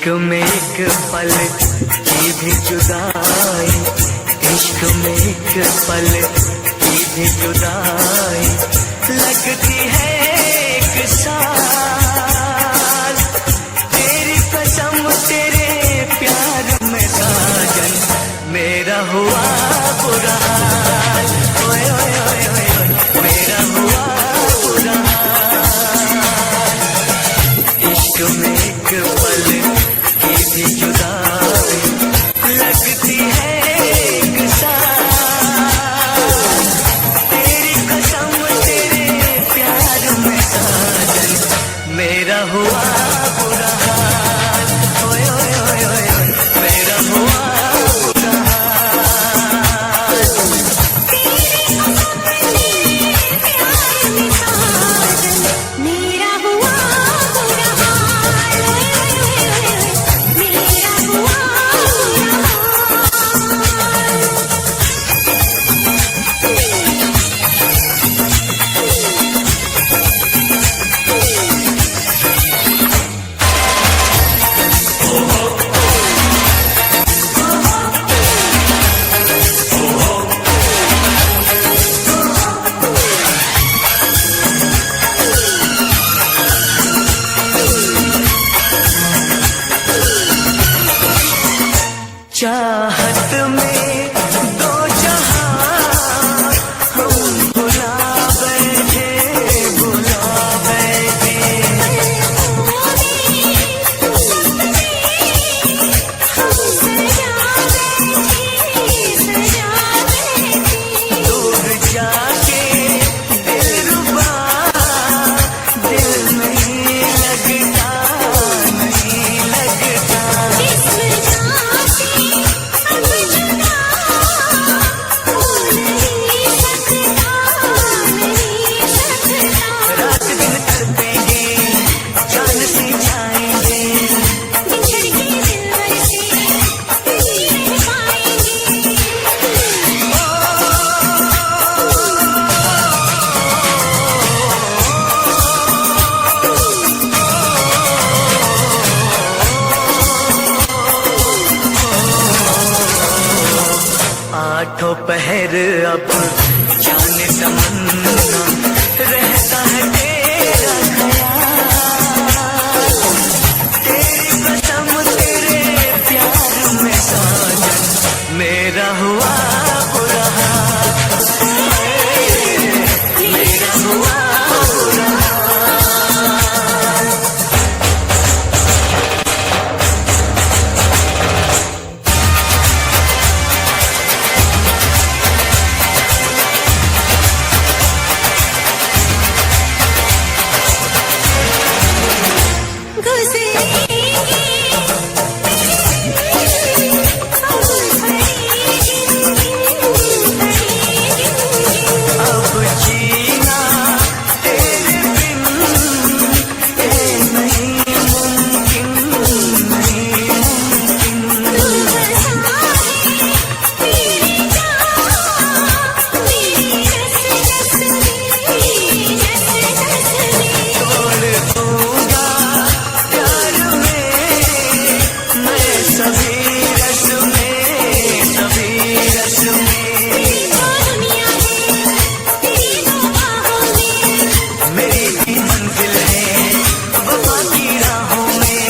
इश्क में एक पल की भी जुदाई, इश्क में एक पल की भी जुदाई लगती है एक साल। तेरी कसम तेरे प्यार में साजन मेरा हुआ बुरा हाल। ओए ओए ओए ओए मेरा हुआ बुरा हाल। इश्क में एक पल की भी जुदाई लगती है एक साल। तेरी कसम तेरे प्यार में साजन मेरा हुआ बुरा हाल। ओए ओए ओए ओए मेरा हुआ बुरा हाल। मेरा हुआ बुरा हाल। मेरा हुआ बुरा हाल। चाहत में दो जहां हम भुला बैठे, भुला बैठे। दूर जाके दिलरुबा दिल नहीं लगता, नहीं लगता। रात दिन तड़पेंगे, जान से जाएंगे। आठों पहर अब जाने तमन्ना रहता है तेरा ख्याल। तेरी कसम तेरे प्यार में साजन मेरा हुआ बुरा हाल। मेरा हुआ बुरा हाल। अब जीना तेरे बिन ये नहीं मुमकिन, नहीं मुमकिन। तोड़ दूंगा प्यार में मैं सभी रस में, सभी रस में। मेरी भी मंजिल है वफा की राहों में।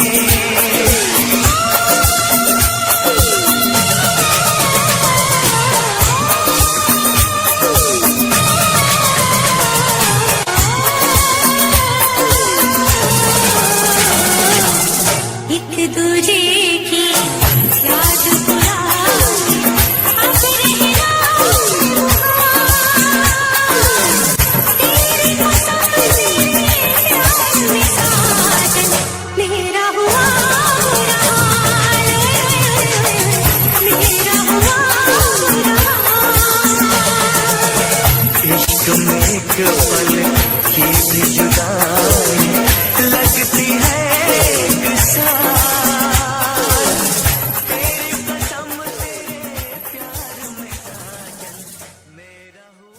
एक दूजे की याद बुलाए, अब रहना तेरी कसम तेरे प्यार में साजन मेरा हुआ बुरा हाल। मेरा हुआ बुरा हाल। इश्क में एक पल की भी जुदाई लगती है एक साल। तेरी कसम तेरे प्यार में साजन मेरा हुआ।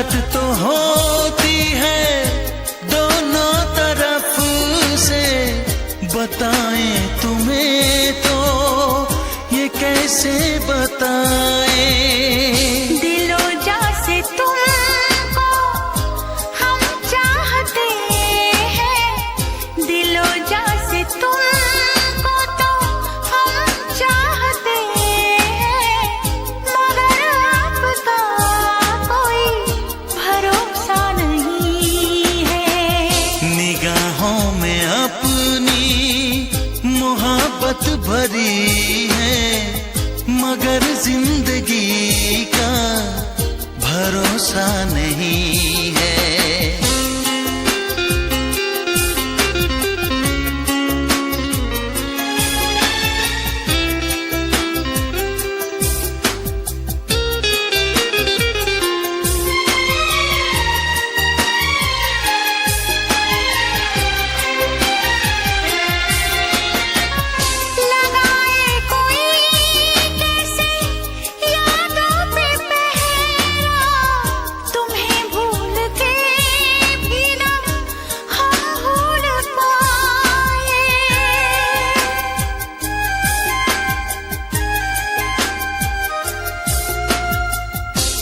चाहत तो होती है दोनों तरफ से, बताएं तुम्हें तो ये कैसे बताएं। दिलो जा से तुमको हम चाहते हैं, दिलो जा से तुमको तो हम चाहते हैं, मगर आपका कोई भरोसा नहीं है। निगाहों में अपनी मोहब्बत भरी है, मगर जिंदगी का भरोसा नहीं है। लगाए कोई कैसे यादों पे पहरा, तुम्हें भूल के भी ना हम भूल पाए।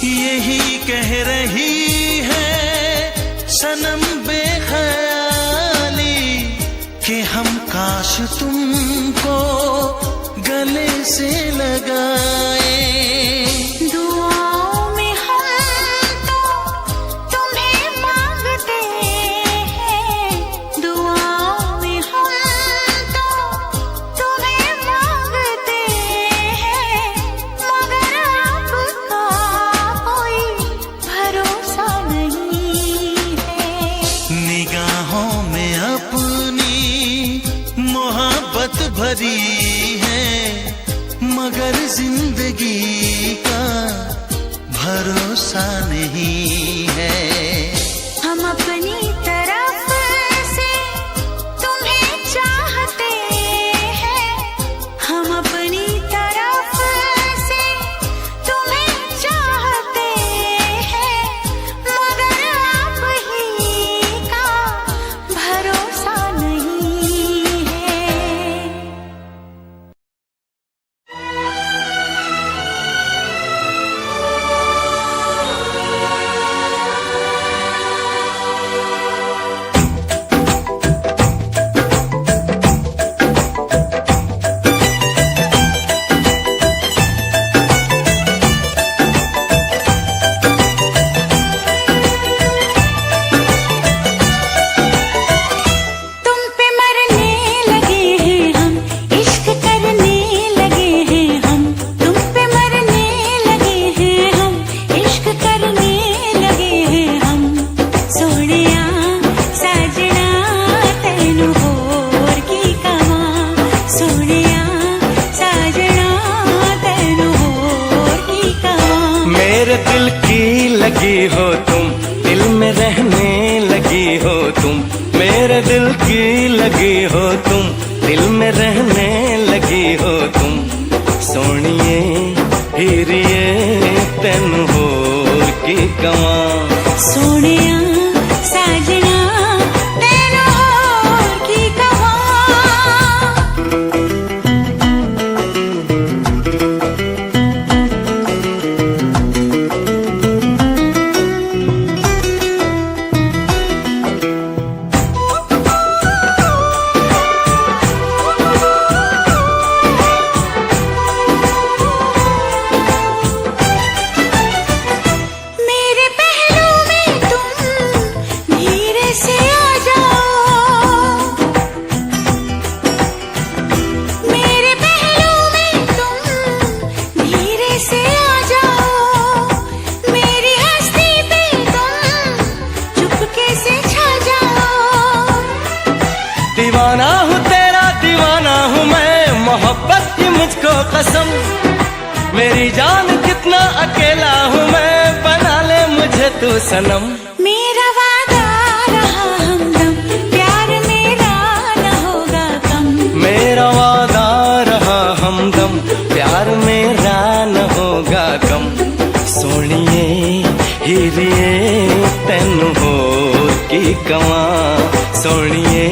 यही कह रही है सनम बेख्याली कि हम काश तुमको गले से लगाए। दुआओं में हम तो तुम्हें मांगते हैं, दुआओं में हम तो तुम्हें मांगते हैं, मगर आपका कोई भरोसा नहीं है। निगाहों में अपनी मोहब्बत भरी है, मगर जिंदगी का भरोसा नहीं है। हम अपनी तरफ से तुम्हें चाहते हैं, हम अपनी तरफ से तुम्हें चाहते हैं, मगर आप ही का भरोसा नहीं है। तुम पे मरने लगे हैं हम, इश्क करने लगे हैं हम, तुम पे मरने लगे हैं हम, इश्क करने लगे हैं हम। सोनिया साजना तैनू होर की कवा, सोनिया साजना तैनू होर की कवा। मेरे दिल की लगी हो तुम, दिल में रहने लगी हो तुम, मेरे दिल की लगी हो तुम, दिल में रहने लगी हो तुम। सोनिए हीरिए तेन होर की कवा, सोनिया साजना तैनू होर की कवा। मेरे पहलू में तुम धीरे से आ जाओ, मेरे पहलू में तुम धीरे से आ जाओ, मेरी हस्ती पे तुम चुपके से छा जाओ। दीवाना हूँ तेरा दीवाना हूँ मैं, मोहब्बत की मुझको कसम। मेरी जान कितना अकेला हूँ मैं, बना ले मुझे तू सनम। मेरा वादा रहा हमदम, प्यार मेरा न होगा कम। मेरा वादा रहा हमदम, प्यार मेरा न होगा कम। सोनिए हीरिए कवा सोनिए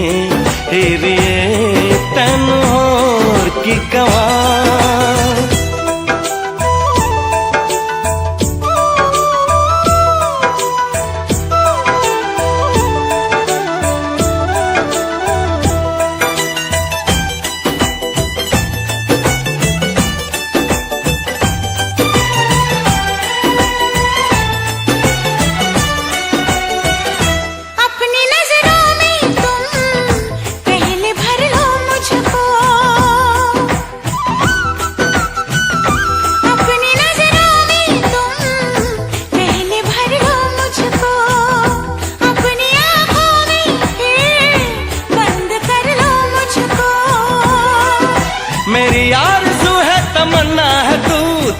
हीरिए तैन होर की कवा।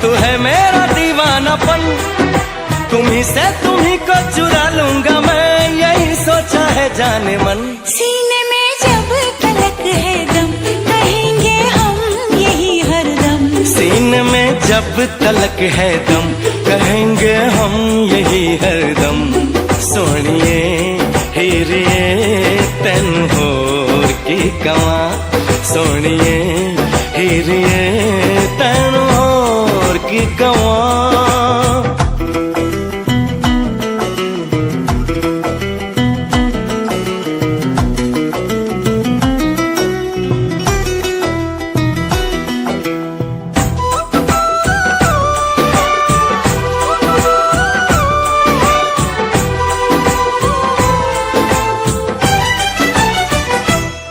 तू है मेरा दीवानापन, तुम्ही से तुम्ही को चुरा लूंगा मैं, यही सोचा है जाने मन। सीने में जब तलक है दम, कहेंगे हम यही हरदम। सीने में जब तलक है दम, कहेंगे हम यही हरदम। सोनिए हीरिए तैन होर की कवा, सोनिए हीरिए तैन की कवा।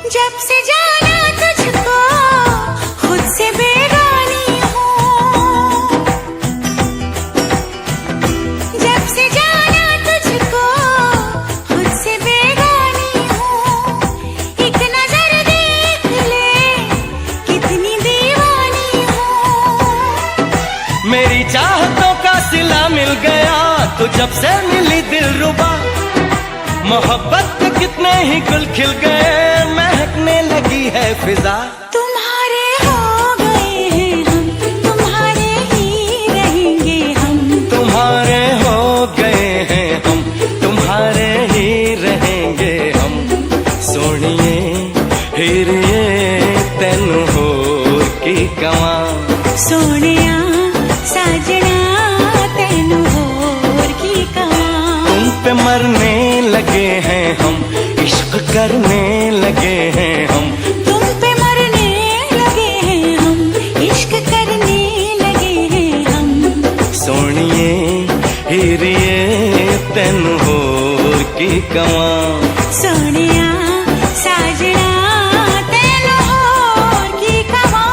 जब से जाना तुझको खुद से बेगानी हूँ, जब से जाना तुझको खुद से बेगानी हूँ। एक नजर देख ले कितनी दीवानी हूँ। मेरी चाहतों का सिला मिल गया तो जब से मिली दिलरुबा, मोहब्बत के कितने ही गुल खिल गए, महकने लगी है फिजा। तुम्हारे हो गए हैं हम, तुम्हारे ही रहेंगे हम। तुम्हारे हो गए हैं हम, तुम्हारे ही रहेंगे हम। सोनिए हीरिए तैन होर की कवा, सोनिया साजना तैन होर की कवा। तुम पे मरने लगे हैं हम, इश्क करने लगे हैं हम। तुम पे मरने लगे हैं हम, इश्क करने लगे हैं हम। सोनिए हीरिए तैन होर की कवा, सोनिया साजना तैन होर की कवा।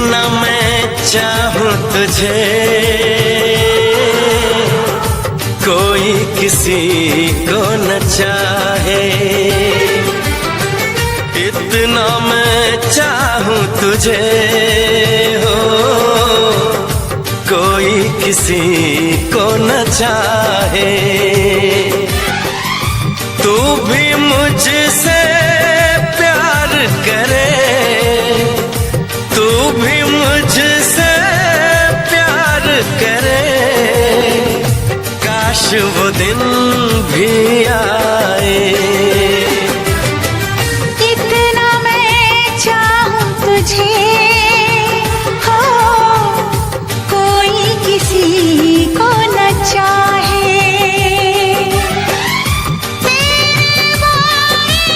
इतना मैं चाहूं तुझे, कोई किसी को न चाहे। इतना मैं चाहूं तुझे हो, कोई किसी को न चाहे। तू भी मुझसे प्यार करे, तू भी मुझसे प्यार करे। काश वो दिन भी आए। इतना मैं चाहूं तुझे हो, कोई किसी को न चाहे। तेरे बारे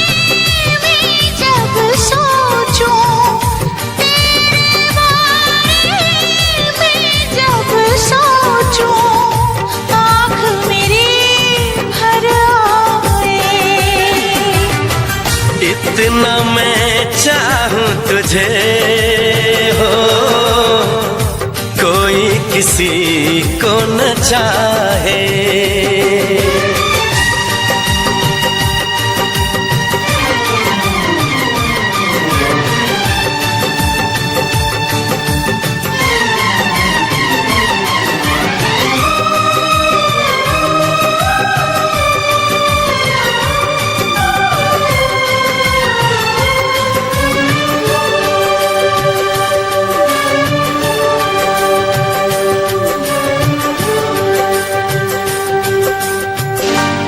में जब सोचूं, तेरे बारे में जब सोचूं, आँख मेरी भर आए। इतना मैं चाहूं तुझे हो, कोई किसी को न चाहे।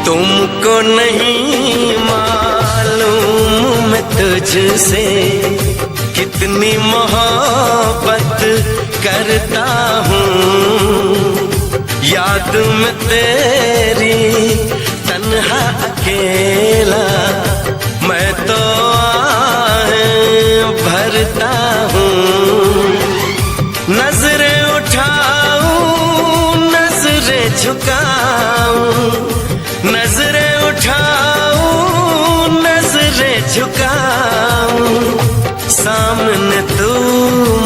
तुमको नहीं मालूम मैं तुझसे कितनी मोहब्बत करता हूँ। याद में तेरी तन्हा अकेला मैं तो आहें भरता हूँ। नजरें उठाऊं, नजरें झुकाऊं, नजरें उठाऊं, नजरें झुकाऊं, सामने तू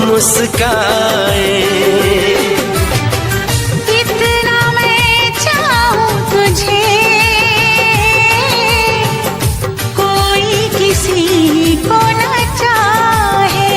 मुस्काए। इतना मैं चाहूं तुझे, कोई किसी को न चाहे।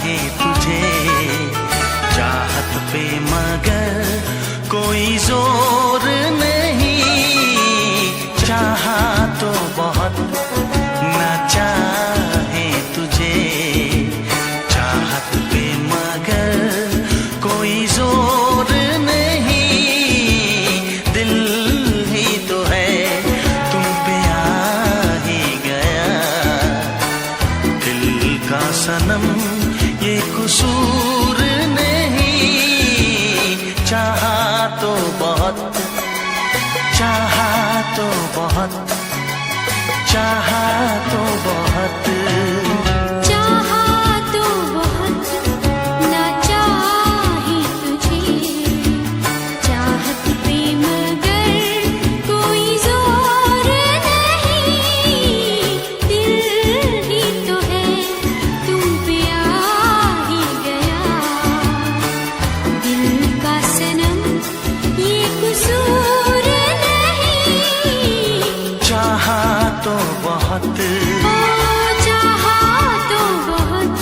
चाहे तुझे, चाहत पे मगर कोई जोर नहीं, चाहा तो बहुत ना चाहे तुझे, चाहत पे मगर कोई जोर नहीं, दिल ही तो है तुम पे आ ही गया, दिल का सनम ये कसूर नहीं, चाहा तो बहुत, चाहा तो बहुत, चाहा तो बहुत, चाहा तो बहुत ना चाहे तुझे, चाहत पे मगर कोई जोर नहीं, दिल ही तो है तुम पे आ ही गया, दिल का सनम ये कसूर नहीं, चाहा तो बहुत, ओ चाहा तो बहुत।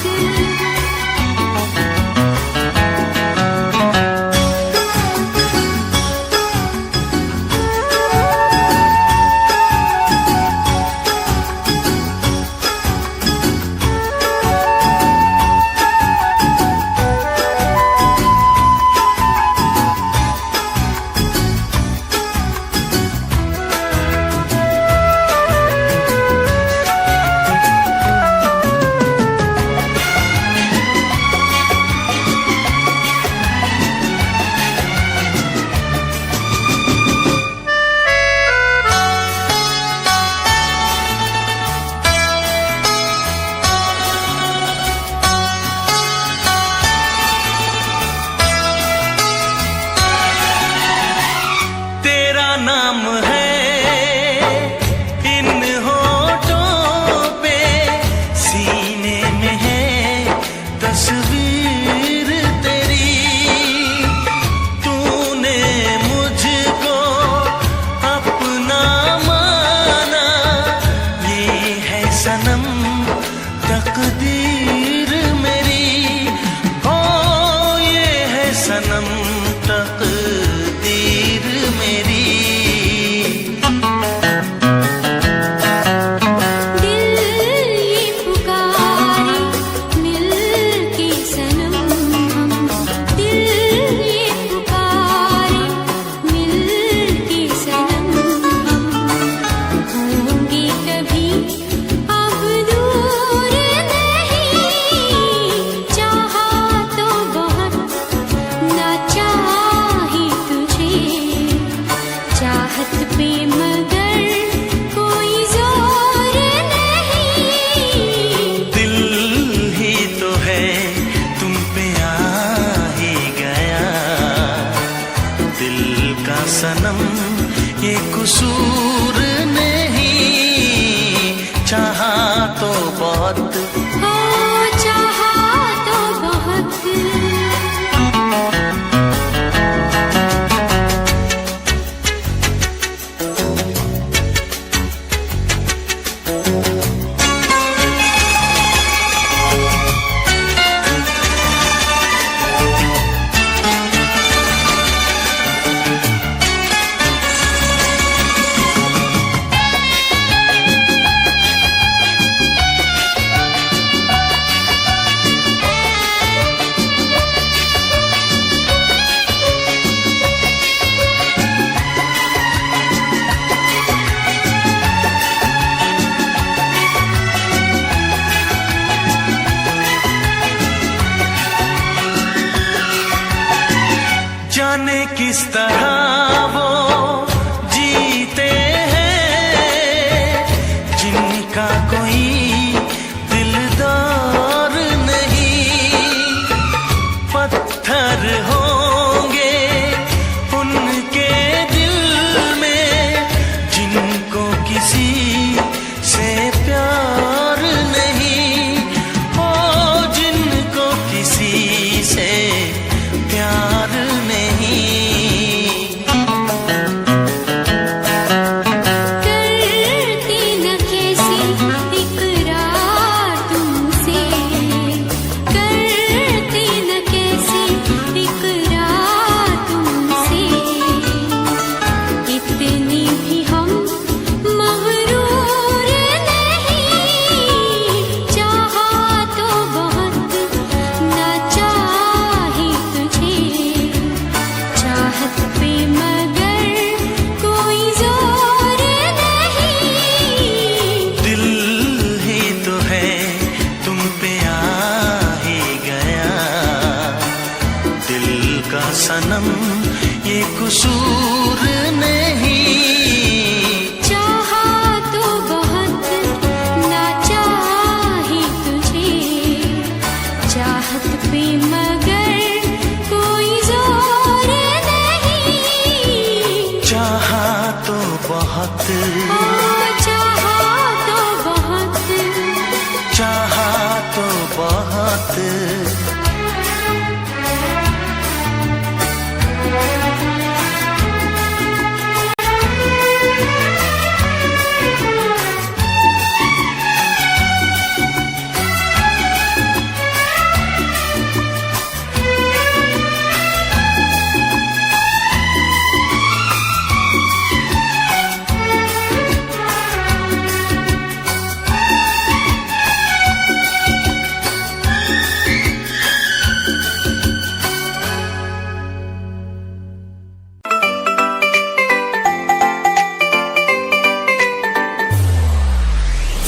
तेरा नाम है इन होठों पे, सीने में है तस्वीर तेरी, तूने मुझको अपना माना, ये है सनम तकदीर मेरी, ओ ये है सनम तकदीर मेरी, दिल ये पुकारे मिल के सनम हम, दिल ये पुकारे मिल के सनम हम, होंगे कभी अब दूर नहीं, चाहा तो बहुत ना चाहे तुझे, चाहत पे मगर कोई जोर नहीं, दिल ही तो है तुम पे आ ही गया, दिल का सनम ये कसूर नहीं, चाहा तो बहुत, ओ चाहा तो बहुत। जाने किस तरह वो जीते हैं, जिनका कोई दिलदार नहीं, पत्थर होंगे उनके दिल में, जिनको किसी से प्यार नहीं, हो जिनको किसी से प्यार नहीं, सनम ये कसूर नहीं। चाहा तो बहुत ना चाही तुझे, चाहत पे मगर कोई जोर नहीं। चाहा तो बहुत, चाहा तो बहुत, चाहा तो बहुत।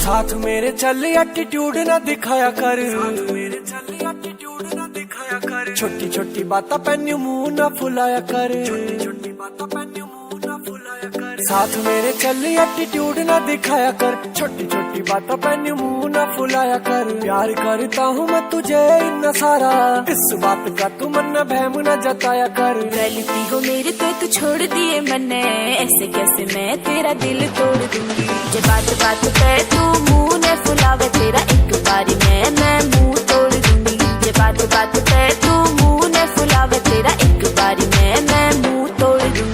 साथ मेरे चल एटीट्यूड ना दिखाया कर, मेरे चल एटीट्यूड ना दिखाया कर। छोटी छोटी बातें पे न्यू मुंह ना फुलाया कर, छोटी छोटी बातें पे न्यू मुंह ना फुलाया कर। साथ मेरे चल एटीट्यूड ना दिखाया कर, छोटी छोटी बातों पे न्यू मुंह ना फुलाया कर। प्यार करता हूँ मैं तुझे इतना सारा, इस बात का तू मन बहम न जताया कर। गलती हो मेरे तो तू छोड़ दिए मैंने, ऐसे कैसे मैं तेरा दिल तोड़ दूंगी। जे बात बात पे तू मुंह ने फुलावे, तेरा एक बारी मैं मुंह तोड़ दूंगी। जे बात बात पे तू मुंह ने फुलावे, तेरा एक बारी मैं मुंह तोड़ दूंगी।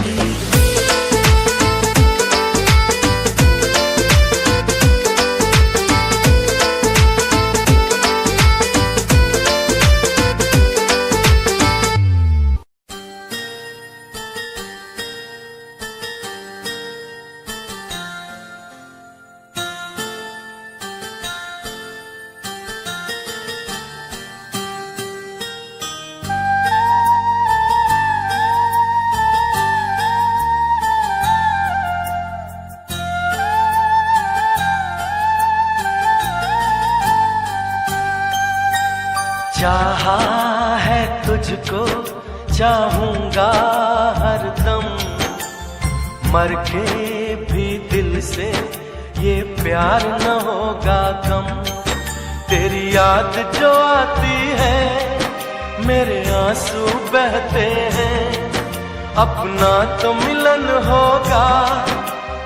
चाहा है तुझको चाहूंगा हरदम, मर के भी दिल से ये प्यार न होगा कम। तेरी याद जो आती है मेरे आंसू बहते हैं, अपना तो मिलन होगा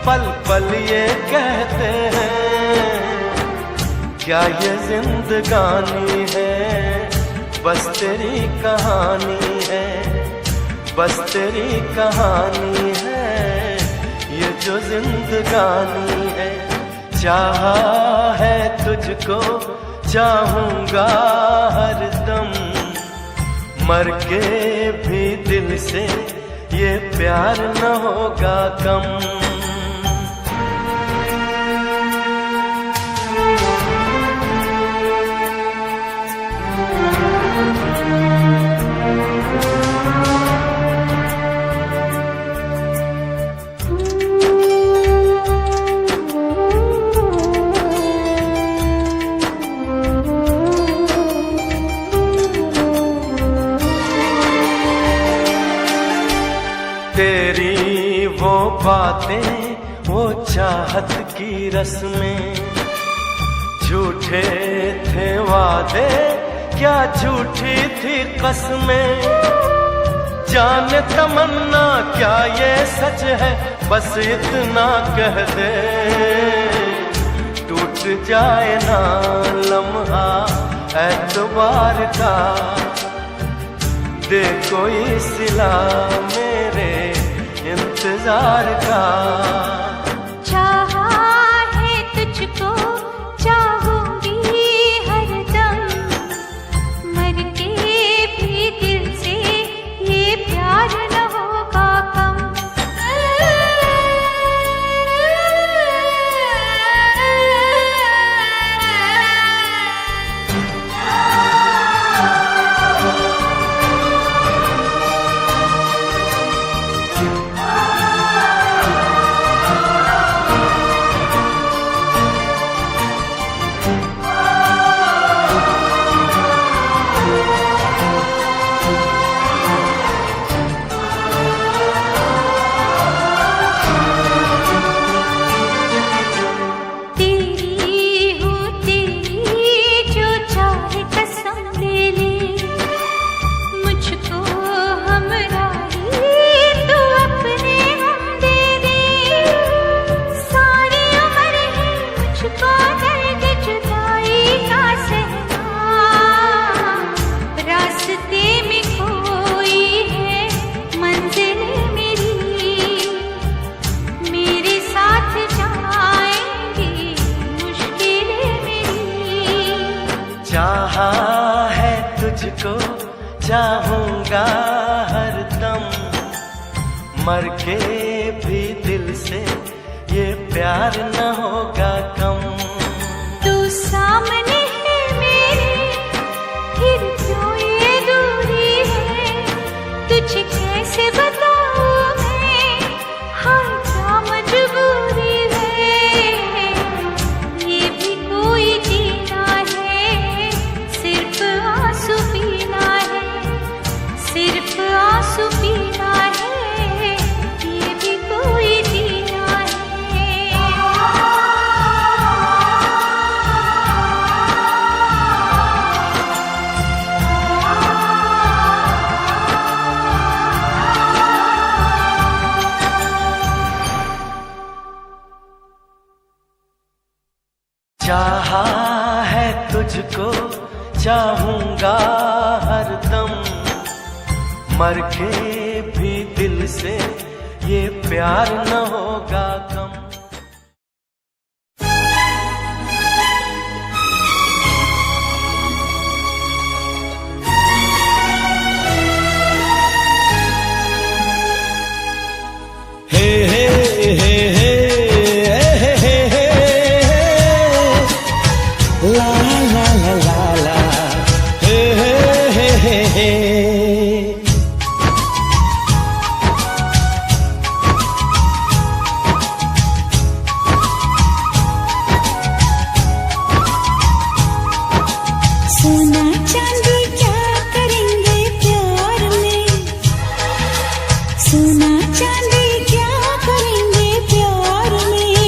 पल पल ये कहते हैं। क्या ये जिंदगानी है, बस तेरी कहानी है, बस तेरी कहानी है, ये जो जिंदगानी है। चाहा है तुझको चाहूंगा हरदम, मर के भी दिल से ये प्यार न होगा कम। तेरी वो बातें वो चाहत की रस्में, झूठे थे वादे क्या झूठी थी कसमें। जाने तमन्ना क्या ये सच है, बस इतना कह दे टूट जाए ना लम्हा एतबार का। दे कोई सिला मेरे इंतजार का। चाहा है तुझको चाहूंगी हरदम, मर के भी दिल से ये प्यार न होगा कम। तुझको चाहूंगा हरदम, मर के भी दिल से ये प्यार न होगा कम। तू सामने है मेरे, फिर क्यों ये दूरी है, तुझे कैसे बताऊं मैं, हाय क्या मजबूरी है। ये भी कोई जीना है, सिर्फ आंसू पीना है, सिर्फ आंसू पीना है, ये भी कोई जीना है। चाहा है तुझको चाहूंगा हरदम, मर के भी दिल से ये प्यार न होगा कम। हे हे हे हे हे हे हे ला ला ला ला ला हे हे हे हे हे। सोना चांदी क्या करेंगे प्यार में, सोना चांदी क्या करेंगे प्यार में,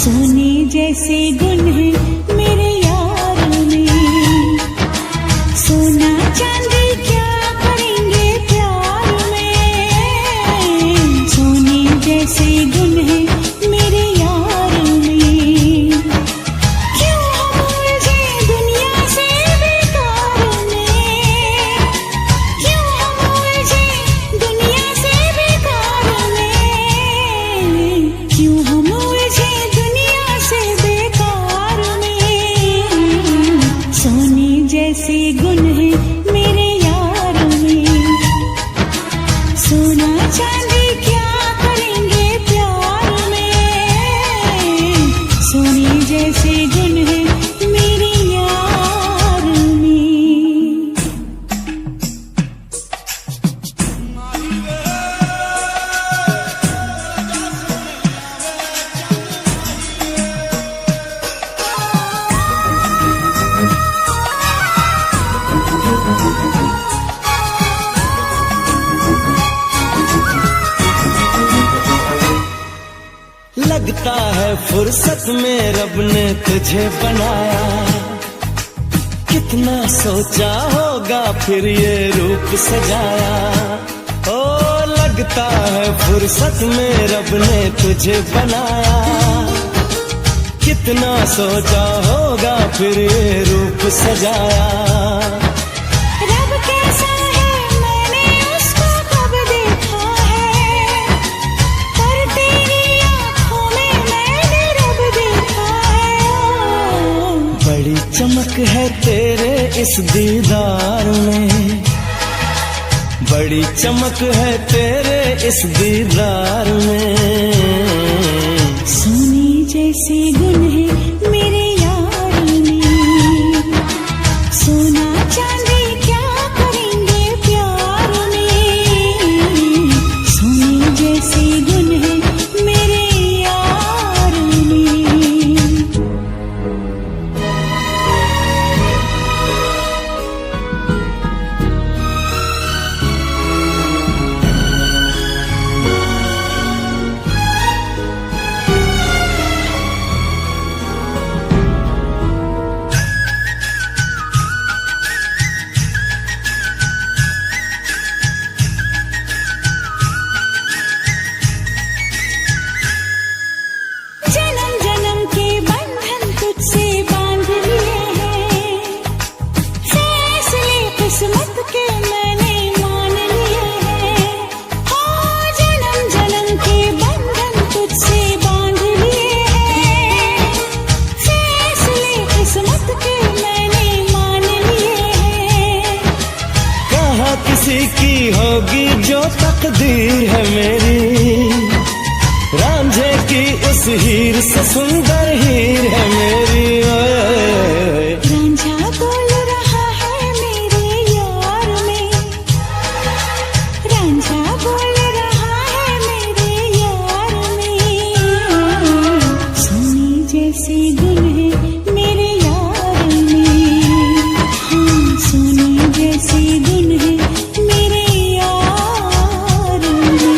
सोने जैसे गुण है मेरे यार में, सोना चांदी क्या करेंगे प्यार में, सोने जैसे गुण है मेरे यार में। क्यों हम उलझे दुनिया से बेकार में, क्यों हम उलझे दुनिया से बेकार में, क्यों हम उलझे दुनिया से बेकार में, सोने जैसे गुण है मेरे यार में, सोना चांदी क्या करेंगे प्यार में, सोने जैसे गुण है मेरे यार में। लगता है फुर्सत में रब ने तुझे बनाया, कितना सोचा होगा फिर ये रूप सजाया। ओ लगता है फुर्सत में रब ने तुझे बनाया, कितना सोचा होगा फिर ये रूप सजाया। रब कैसा है मैंने उसको कब देखा है, पर तेरी आँखों में मैंने रब देखा है। बड़ी चमक है तेरे इस दीदार में, बड़ी चमक है तेरे इस दीदार में, सोने जैसे गुण है मेरे यार में, सोना चांदी क्या करेंगे प्यार में, सोने जैसे गुण है मेरे यार में। किस्मत के मैंने मान लिए हैं, उसी की होगी जो तकदीर है मेरी, रांझे की उस हीर से सुंदर हीर है मेरी। ओए रांझा बोल रहा है मेरे यार में, रांझा बोल रहा है मेरे यार में। सोनी जैसी धुन है मेरे यार में, हाँ सोनी जैसी धुन है मेरे यार में।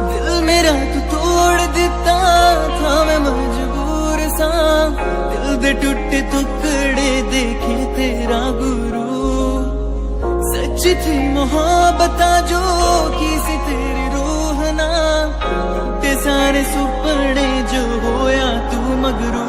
दिल मेरा तू तोड़ दिता था, मैं मजबूर सा दिल दे टूटे टुकड़े देखे तेरा गुरु। सच थी मोहब्बत जो की सी तेरी रूह ना, टूटे सारे सुपने जो होया तू मगरू।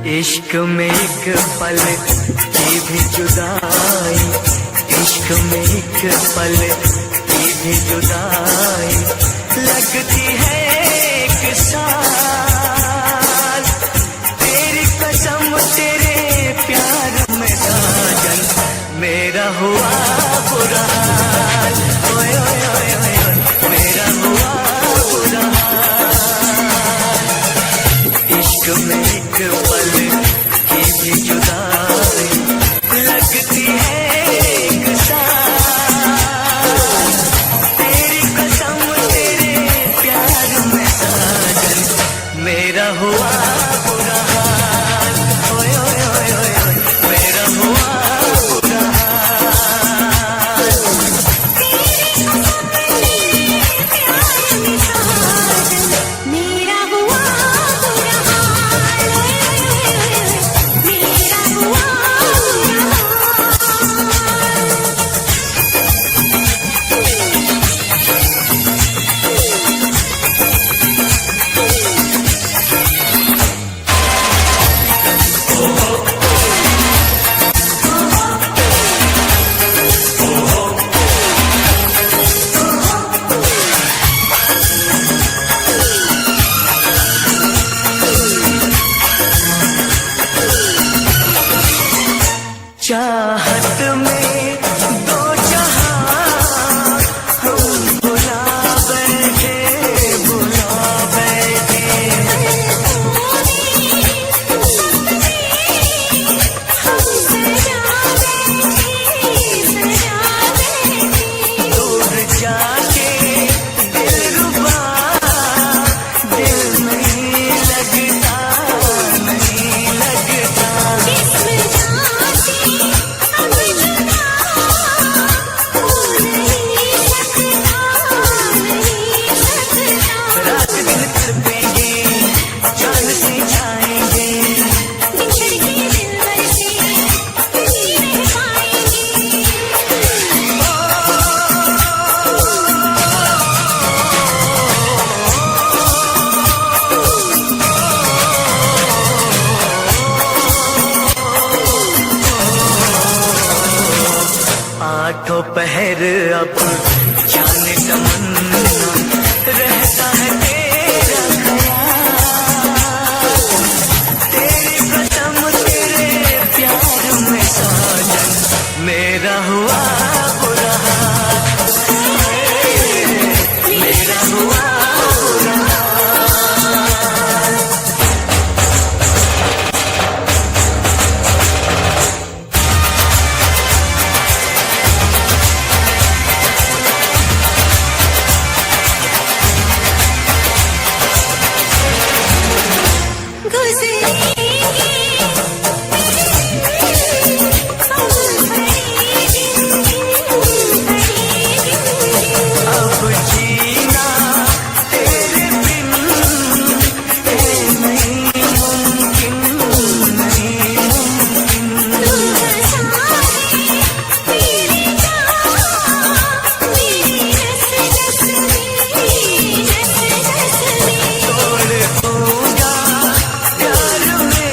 इश्क में एक पल की भी जुदाई, इश्क में एक पल की भी जुदाई लगती है एक साल। तेरी कसम तेरे प्यार में साजन मेरा हुआ बुरा हाल, ओए ओए ओए ओए मेरा हुआ बुरा हाल। इश्क में एक पल की भी जुदाई लगती है एक साल। तेरी कसम तेरे प्यार में साजन मेरा हुआ बुरा हाल, ओए ओए ओए ओए मेरा हुआ बुरा हाल। मेरा हुआ बुरा हाल, मेरा हुआ बुरा चाहत में दो जहां हम बुला बैठे, बुला बैठे। दूर जाके दिलरुबा दिल नहीं लगता, नहीं लगता। रात दिन तड़पेंगे, जान से जाएंगे। आठों पहर अब जाने तमन्ना रहता है तेरा ख्याल। तेरी कसम तेरे प्यार में साजन मेरा हुआ बुरा हाल, मेरा हुआ बुरा हाल। अब जीना तेरे बिन नहीं मुमकिन, नहीं मुमकिन। तोड़ दूंगा प्यार में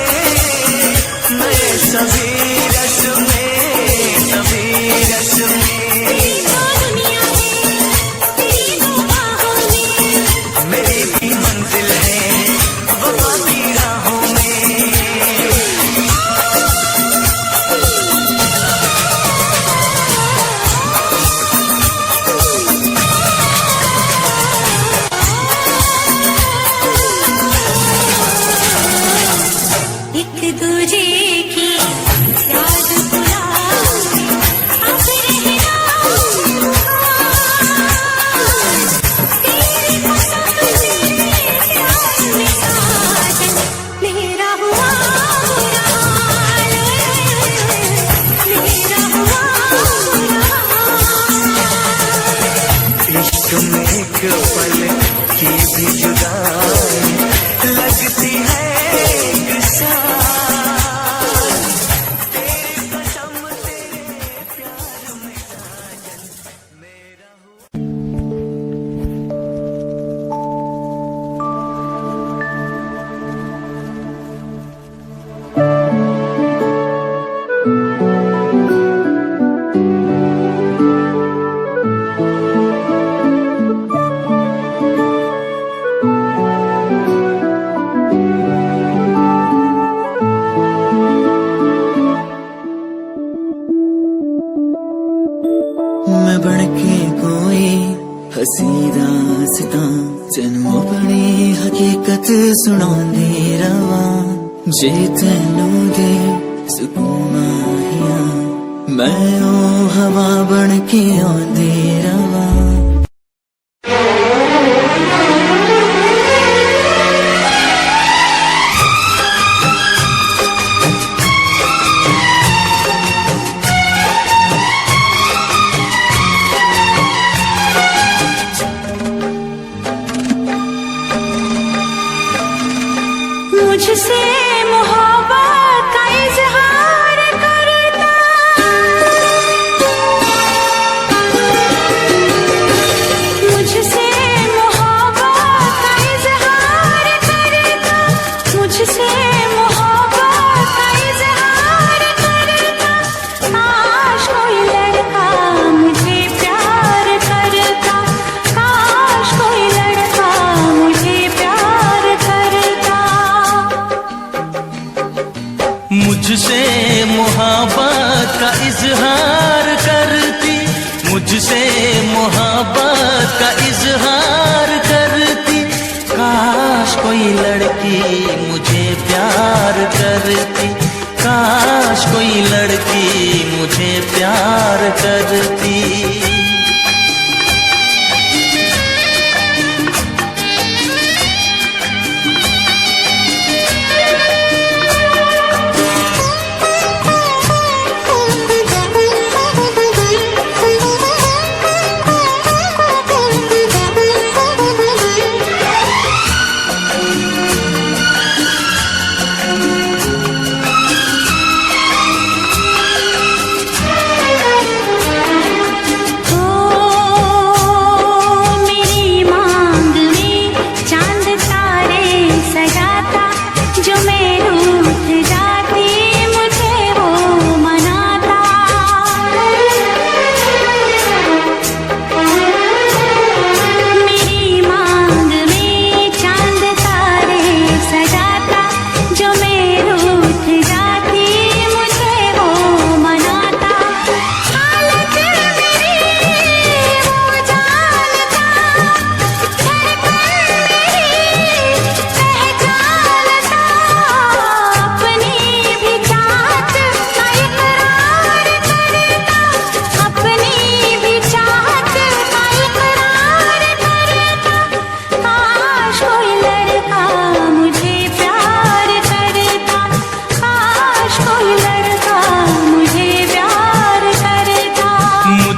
सीधा सिता तेनू अपनी हकीकत सुनांदी रवा जे तेनू दे सुकून आहिया मैं ओ हवा बन के आंदी रवा। मुझसे मोहब्बत का इजहार करता, मुझसे मोहब्बत का इजहार करता, मुझसे मोहब्बत का इजहार करता। काश कोई लड़का मुझे प्यार करता, काश कोई लड़का मुझे प्यार करता। मुझसे मोहब्बत का इजहार करती, मुझसे मोहब्बत का इजहार करती। काश कोई लड़की मुझे प्यार करती, काश कोई लड़की मुझे प्यार करती।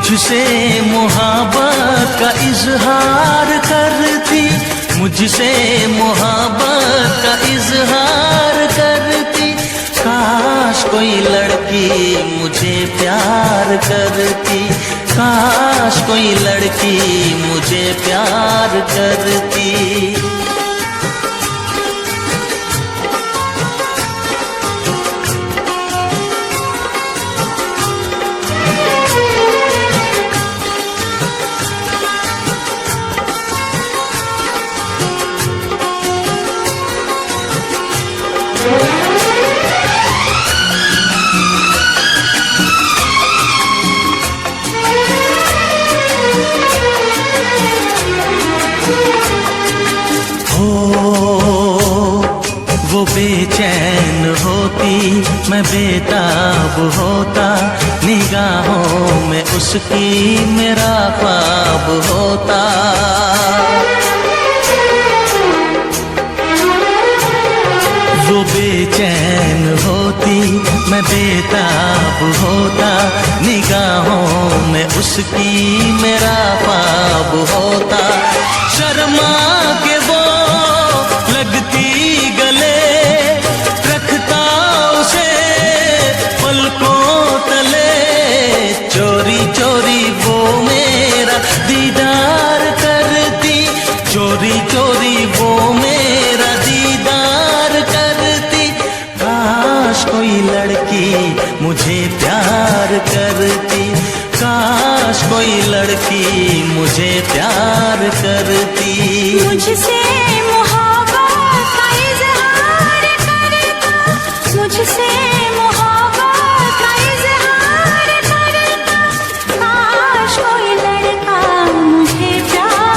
मुझसे मोहब्बत का इजहार करती, मुझसे मोहब्बत का इजहार करती। काश कोई लड़की मुझे प्यार करती, काश कोई लड़की मुझे प्यार करती। वो बेचैन होती मैं बेताब होता, निगाहों में उसकी मेरा ख्वाब होता। वो बेचैन होती मैं बेताब होता, निगाहों में उसकी मेरा ख्वाब होता। शर्मा के वो लगती गले, रखता उसे पलकों तले। चोरी चोरी वो मेरा दीदार करती, चोरी चोरी वो मेरा दीदार करती। काश कोई लड़की मुझे प्यार करती, काश कोई लड़की मुझे प्यार करती। मुझसे मोहब्बत का इजहार करता, मुझसे मोहब्बत का इजहार करता। काश कोई लड़का मुझे प्यार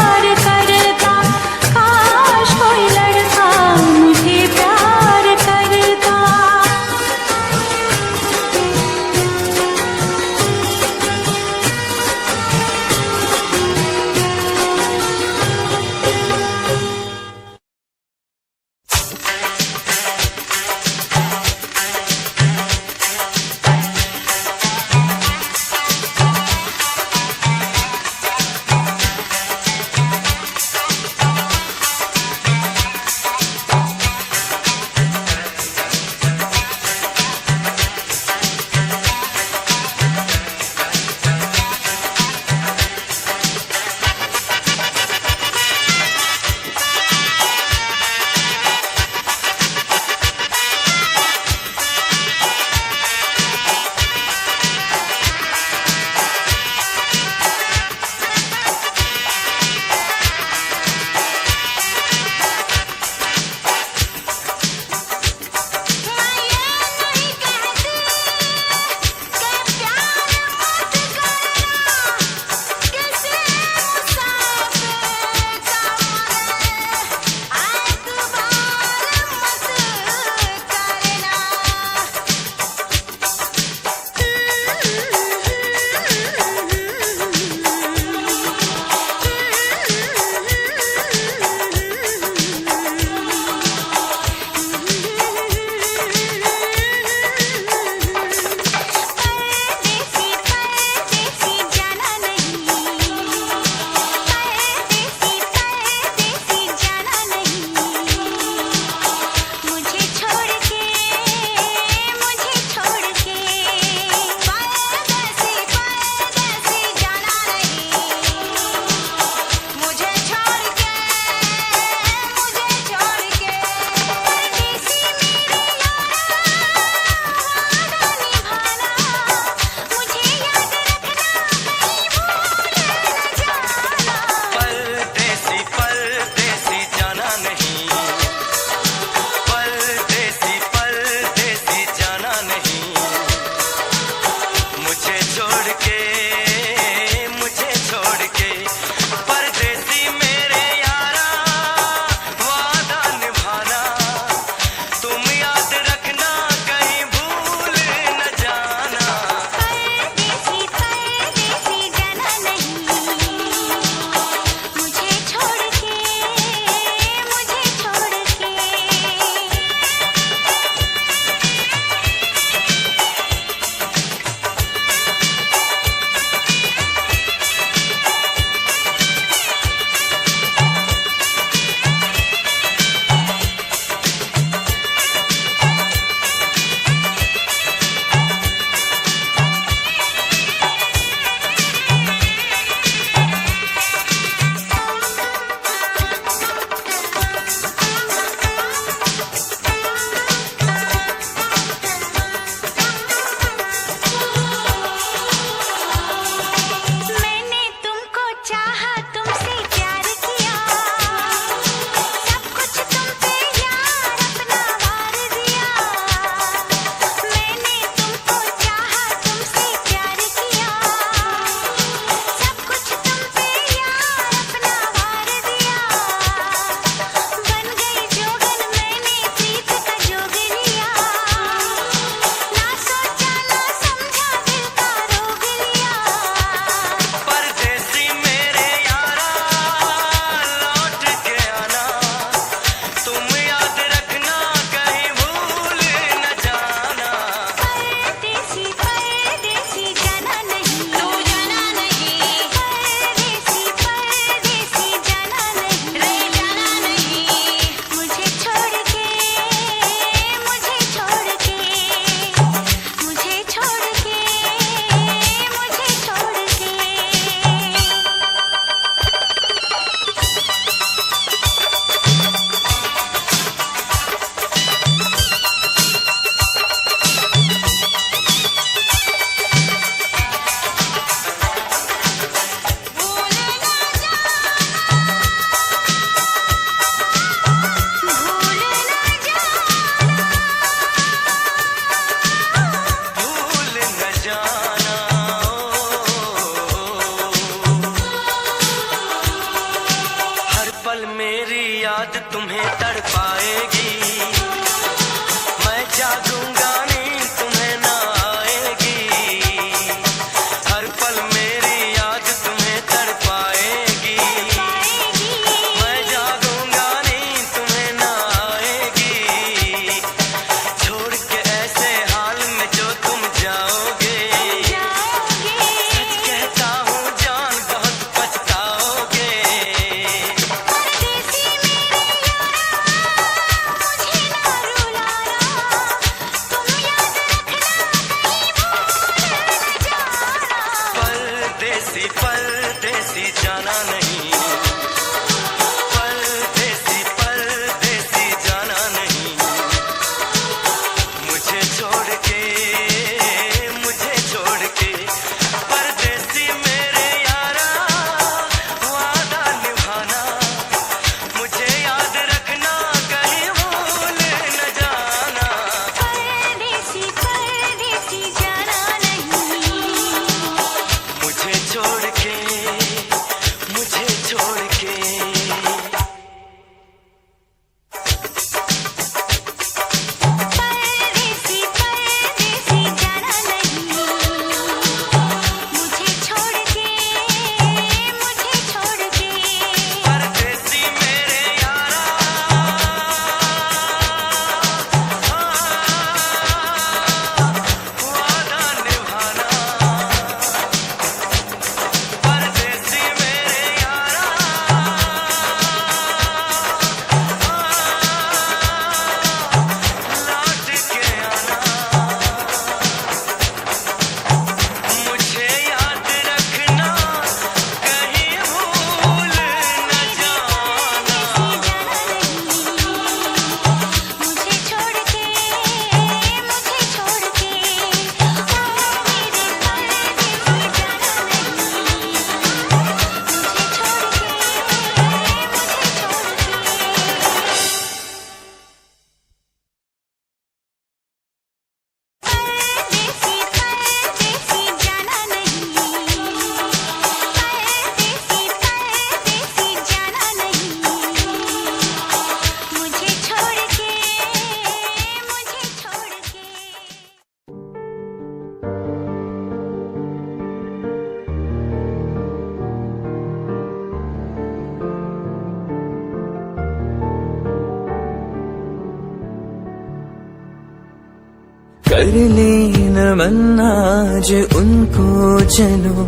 कर ले नमन आज उनको चलो,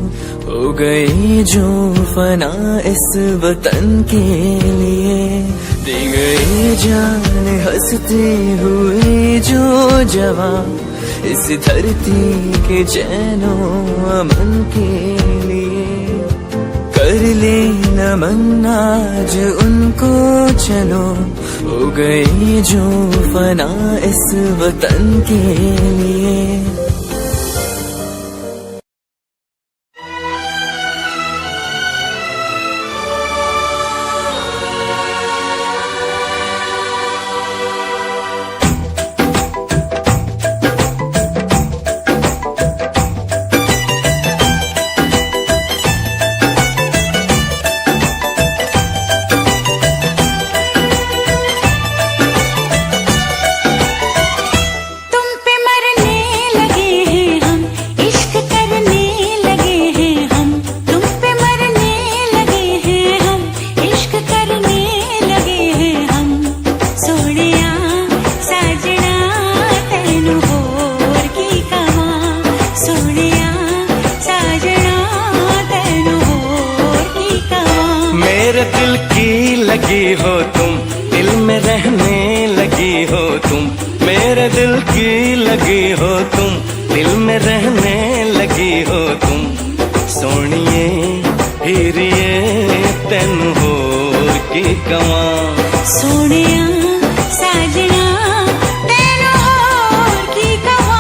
हो गई जो फना इस वतन के लिए, दी गई जान हंसते हुए जो जवान इस धरती के चैनो अमन के लिए। कर ले नमन आज उनको चलो, हो गई जो फना इस वतन के लिए। मेरे दिल की लगी हो तुम, दिल में रहने लगी हो तुम, मेरे दिल की लगी हो तुम, दिल में रहने लगी हो तुम। सोनिए हीरिए तेनू होर की कवां, सोनिया साजना तेनू होर की कवां।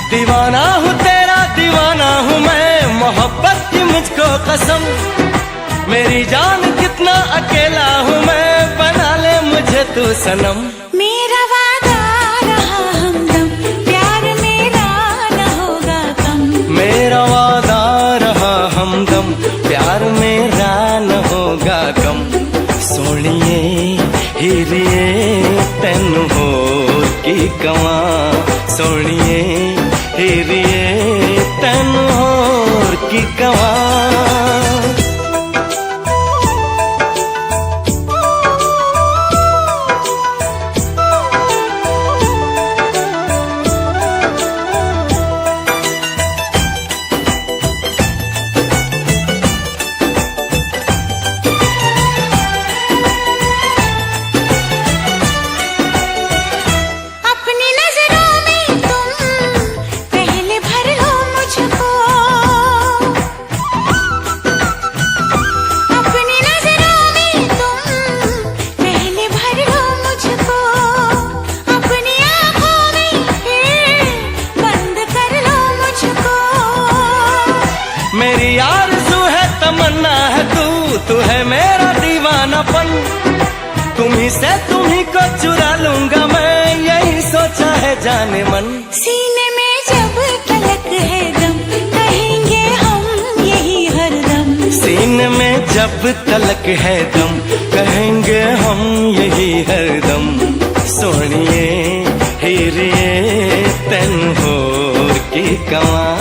दीवाना हूँ तेरा दीवाना हूँ मैं, मोहब्बत की मुझको कसम, मेरी जान कितना अकेला हूँ मैं, बना ले मुझे तू सनम। मेरा वादा रहा हमदम, प्यार मेरा न होगा कम, मेरा वादा रहा हमदम, प्यार मेरा न होगा कम। सोनिए हीरिए तेनू होर की कवां, सोनिए हीरिए तेनू होर की कवां। मेरी आरज़ू है तमन्ना है तू है मेरा दीवानापन, तुम्ही से तुम्ही को चुरा लूंगा मैं, यही सोचा है जाने मन। सीने में जब तलक है दम, कहेंगे हम यही हरदम, सीने में जब तलक है दम, कहेंगे हम यही हरदम। सोनिए हीरिए तेनू होर की कवां,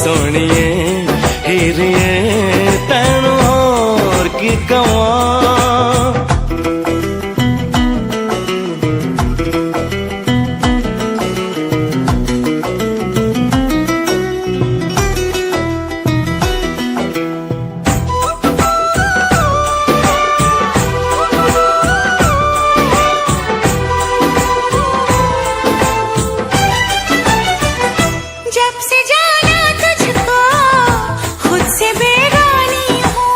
सोनिए हीरिए तेनू होर की कवां। जब से जाना तुझको खुद से बेगानी हूँ,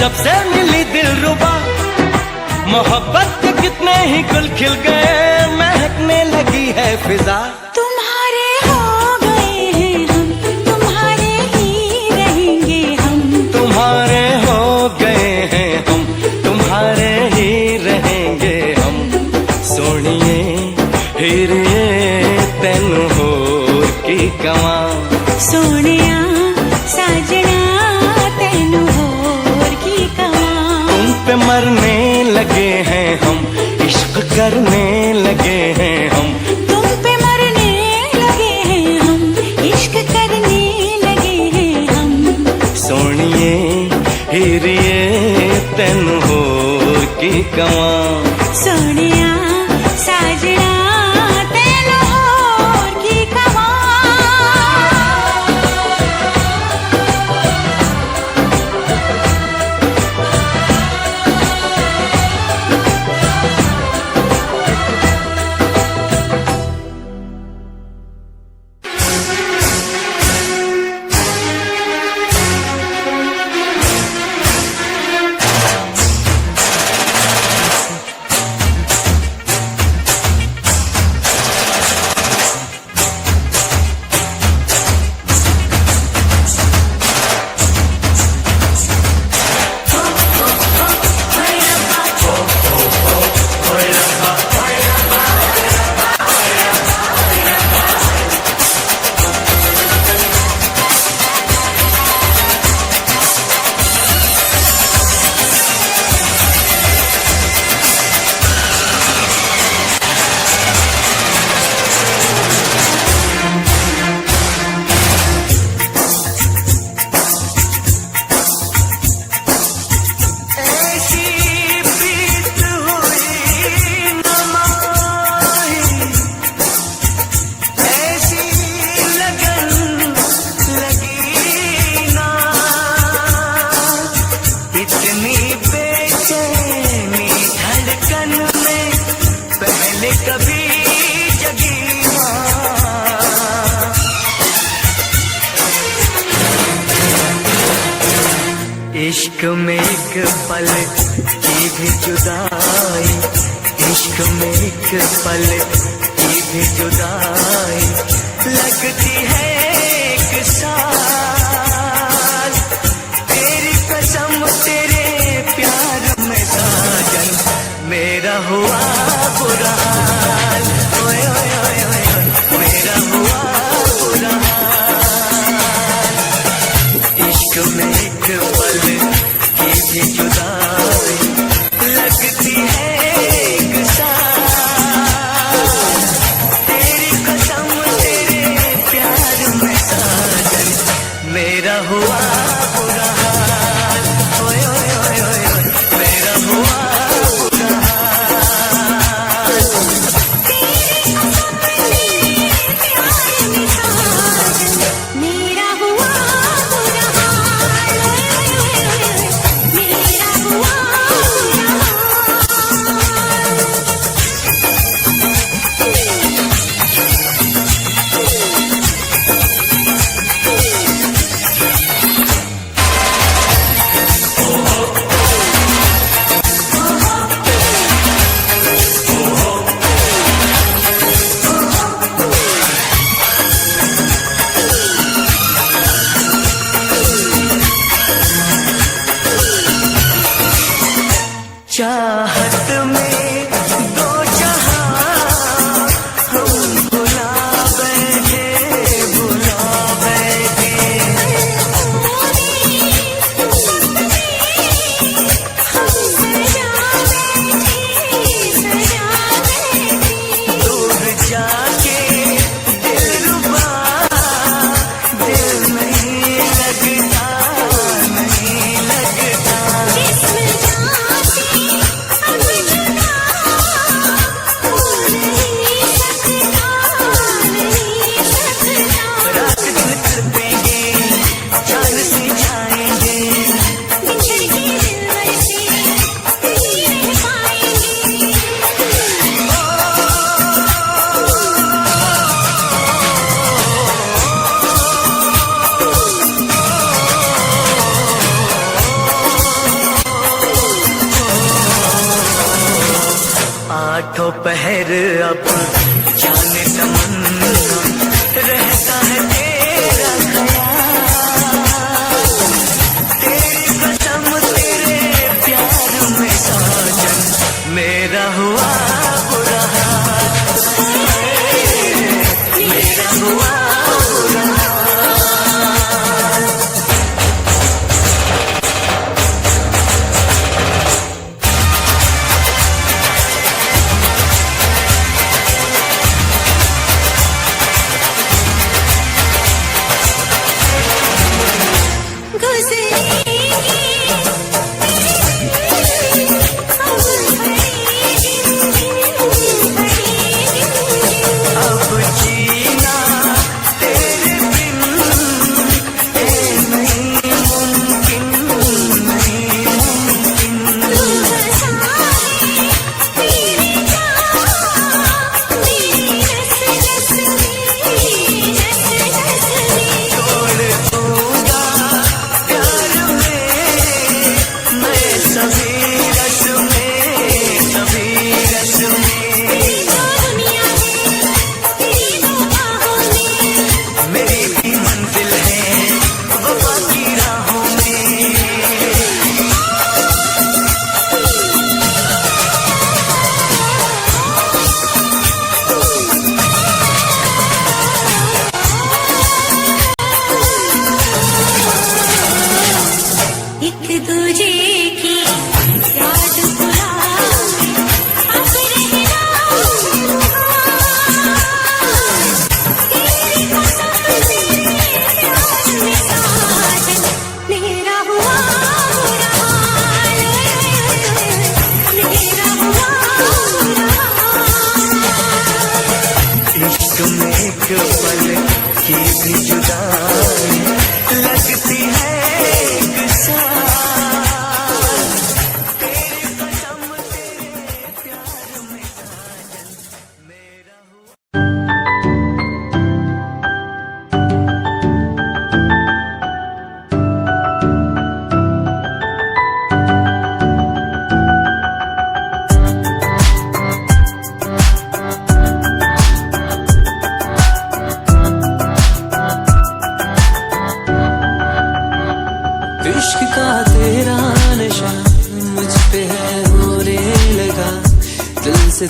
जब से मिली दिलरुबा, मोहब्बत के कितने ही गुल खिल गए, महकने लगी है फिजा। तुम्हारे हो गए हैं हम, तुम्हारे ही रहेंगे हम। तुम्हारे हो गए हैं हम, तुम्हारे ही रहेंगे हम। सोनिए हीरे तेनू होर की कवां, सोनिया साजना तेनू होर की कवां। तुम पे मरने लगे हैं हम, इश्क करने लगे हैं हम। तुम पे मरने लगे हैं हम, इश्क करने लगे हैं हम। सोनिए हीरिए तेनू होर की कवां। सोनिया साजना तेनू होर की कवां। इश्क में एक पल की भी जुदाई, इश्क में एक पल की भी जुदाई लगती है एक साल। तेरी कसम तेरे प्यार में साजन मेरा हुआ बुरा हाल। ओए ओए ओए ओए ओए, मेरा हुआ बुरा हाल। इश्क में एक पल की भी जुदाई लगती है एक साल। तेरी कसम तेरे प्यार में साजन मेरा हुआ बुरा हाल। ओए ओए ओए ओए ओए, मेरा हुआ बुरा हाल। मेरा हुआ बुरा हाल। मेरा दोपहर अब जाने तमन्ना रहता है तेरा ख्याल, तेरी कसम तेरे प्यार में साजन मेरा हुआ बुरा हाल, मेरा हुआ बुरा हाल।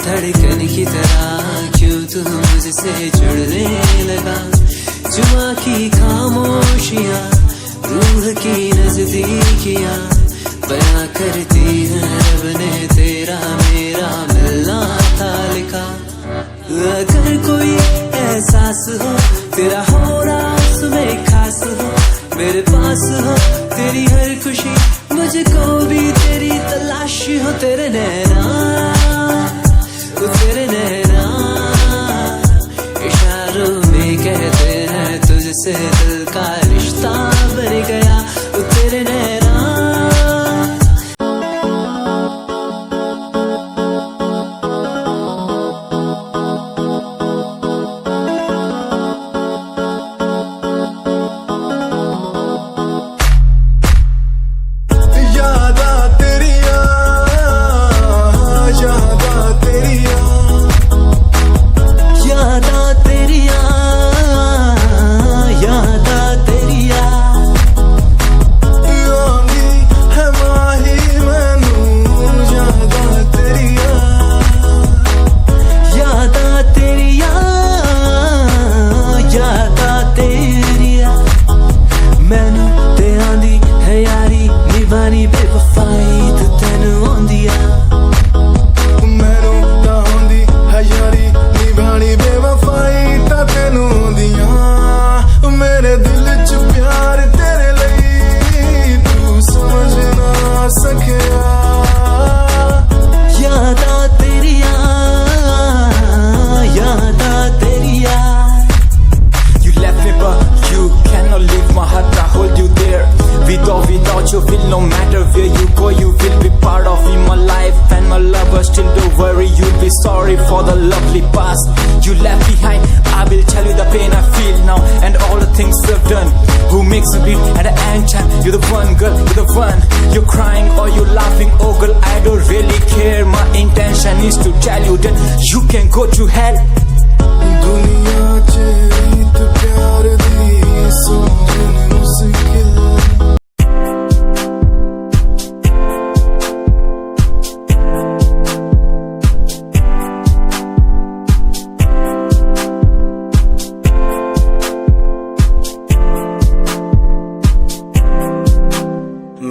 धड़कन की तरह क्यों तू मुझसे जुड़ने लगा, जुआ की खामोशियाँ रूह की नजदीकियाँ बयां करती हैं रब ने तेरा मेरा मिलना था लिखा। अगर कोई एहसास हो तेरा हो रास में खास हो, मेरे पास हो तेरी हर खुशी, मुझको भी तेरी तलाश हो। तेरे नैना तेरे नैना इशारों में कहते हैं तुझसे दिल का रिश्ता बन गया। तेरे नैना यादा sorry for the lovely past you left behind. I will tell you the pain I feel now and all the things we've done. Who makes you bleed at the end time? You're the one, girl, you're the one. You're crying or you're laughing, oh girl, I don't really care. My intention is to tell you that you can go to hell. दुनिया च रीत प्यार दी समझन मुश्किल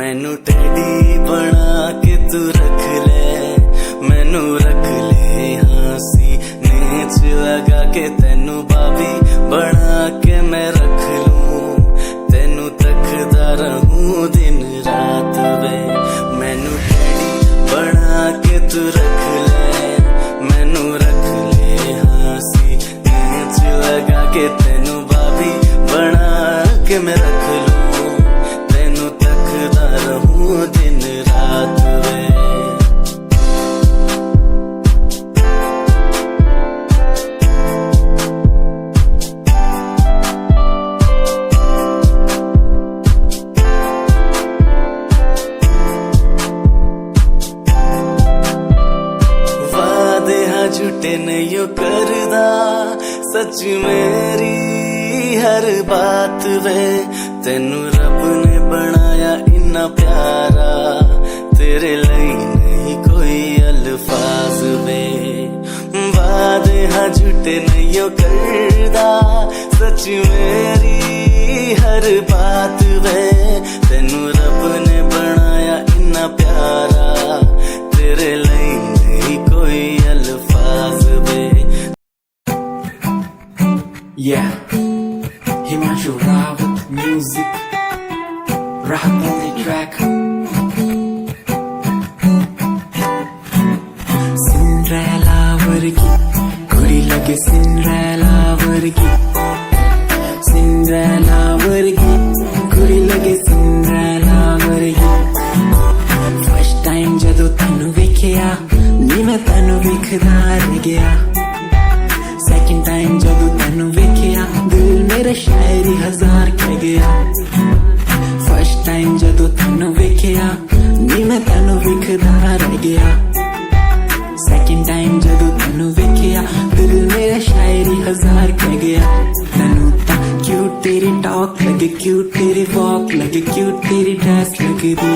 मैनू teddy बना के तू रख ले, मैनू रख ले हंसी नेच लगा के तेनू बाबी बना के मैं रख लूं, तेनू तकदा रहूं दिन रात वे। मैनू टेडी बना के तू रख ले, मैनू रख ले हंसी नेच लगा के तेनू बाबी बना के मैं रख लूं, तेनू तकदा रहूं दिन रात वे। झूठे नहीं करदा सच मेरी हर बात वे, तेनू रब ने बनाया इन्ना प्यारा, तेरे लिए नहीं कोई अल्फाज वे। वादे हाँ झूठे नहीं करदा सच मेरी हर बात वे, तेनू रब ने बनाया इन्ना प्यारा, तेरे लिए नहीं कोई अल्फाज वे। Yeah, Himanshu Rawat music, Rahat on the track. Cinderella vargi, kudi lage Cinderella vargi, Cinderella vargi, kudi lage Cinderella vargi. First time jadoo tenu vekhya, ni main tenu vekhda reh gaya. Second time जब तैनू वेखिया दिल मेरा शायरी हजार कह गया। First time जब तैनू वेखिया नी मैं तैनू वेखदा रह गया। Second time जब तैनू वेखिया दिल मेरा शायरी हजार कह गया। तैनू ता क्यूट तेरी टॉक लगे, क्यूट तेरी वॉक लगे, क्यूट तेरी ड्रेस लगे दी।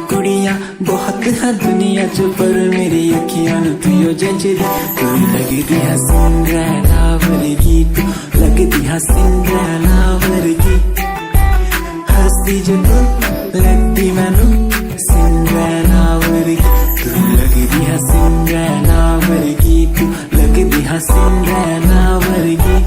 कुड़ियां बहुत है दुनिया च पर मेरी अखियां नू तुयो जचदी, तू लगदी है सिंड्रेला वर्गी, तू लगदी है सिंड्रेला वर्गी। हंसदी जो तू लगदी मैनू सिंड्रेला वर्गी, तू लगदी है सिंड्रेला वर्गी, तू लगदी है सिंड्रेला वर्गी।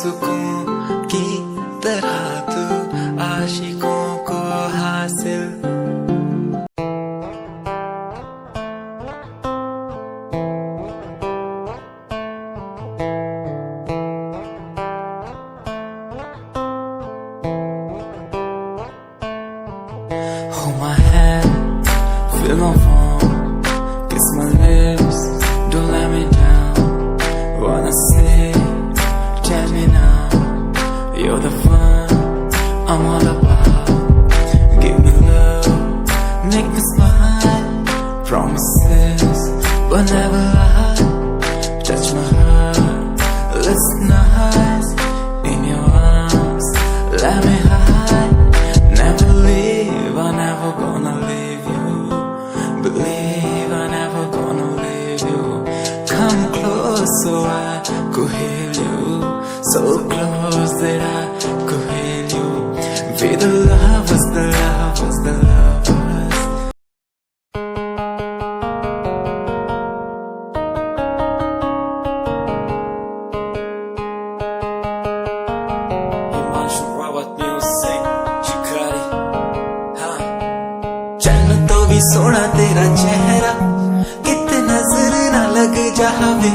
सुकून की तरह तू आशिकों को हासिल Hold my hand, feel my palm, kiss my lips, don't let me down. Wanna say, tell me now, you're the one I'm all about. Give me love, make me smile, promises but never lie. Touch my heart, listen nice, in your arms, let me hide. Never leave, I'm never gonna leave you. Believe I'm never gonna leave you. Come close so I could heal you. So close that I could heal you. Be the lovers, the lovers, the lovers. Himanshu Rawat music, Chikari, हाँ चन्न तो भी सोना तेरा चेहरा किते नजर ना लग जावे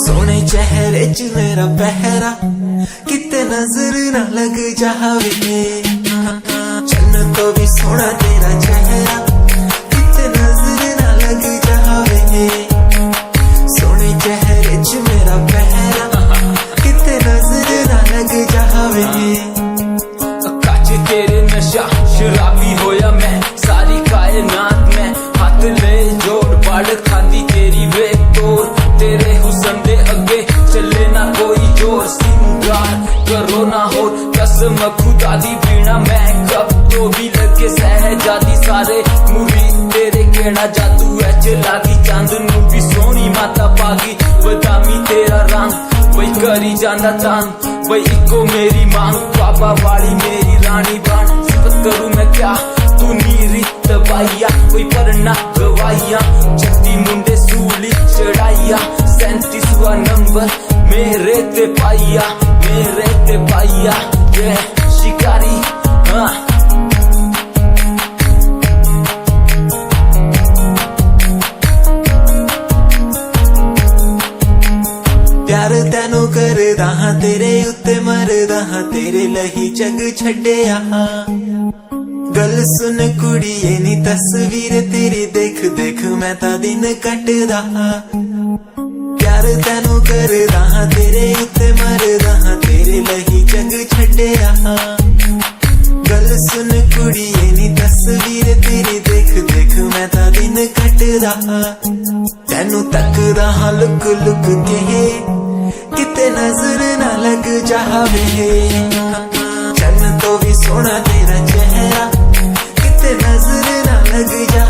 सोने चेहरे च मेरा पहरा किते नजर ना लग जावे चन्न तो भी सोना तेरा चेहरा किते नजर ना लग जावे सोने चेहरे च मेरा पहरा किते नजर ना लग जावे काच तेरे नशा शराबी होया मैं सारी कायनात में हाथ ले जोड़ बाड़ खांदी तेरी वे तोड़ तेरे हुस्न दे अगे चले ना कोई जोर सिंगार करो ना हो कसम खुदा दी पीना मैं कब तो भी लगे सहजादी सारे मुरीद तेरे केड़ा जादू है चलागी चांद नू भी सोनी माता पागी बदामी तेरा रंग वही करी जांदा तंग वही इको मेरी मांग बाबा वाली मेरी रानी बन सिफत करूं मैं क्या तू नीरी तबाइया कोई पर ना गवाइया छत्ती मुंडे सूली चढ़ाइया 37वां नंबर मेरे ते पाइया ये शिकारी हाँ प्यार तैनू करदा हां तेरे उत्ते मरदा हां तेरे लही जग छड्डिया गल सुन कुड़िए नी तस्वीर तेरी देख देख मैं ता दिन कटदा प्यार तैनू करदा हां तेरे उत्ते मरदा हां तेरे लही जग छड्डिया गल सुन कुड़िए नी तस्वीर तेरी देख देख मैं ता दिन कटदा तैनू तकदा हां लुक लुक के किते नजर ना लग जावे चन्न तो भी सोना तेरा चेहरा किते नजर ना लग जा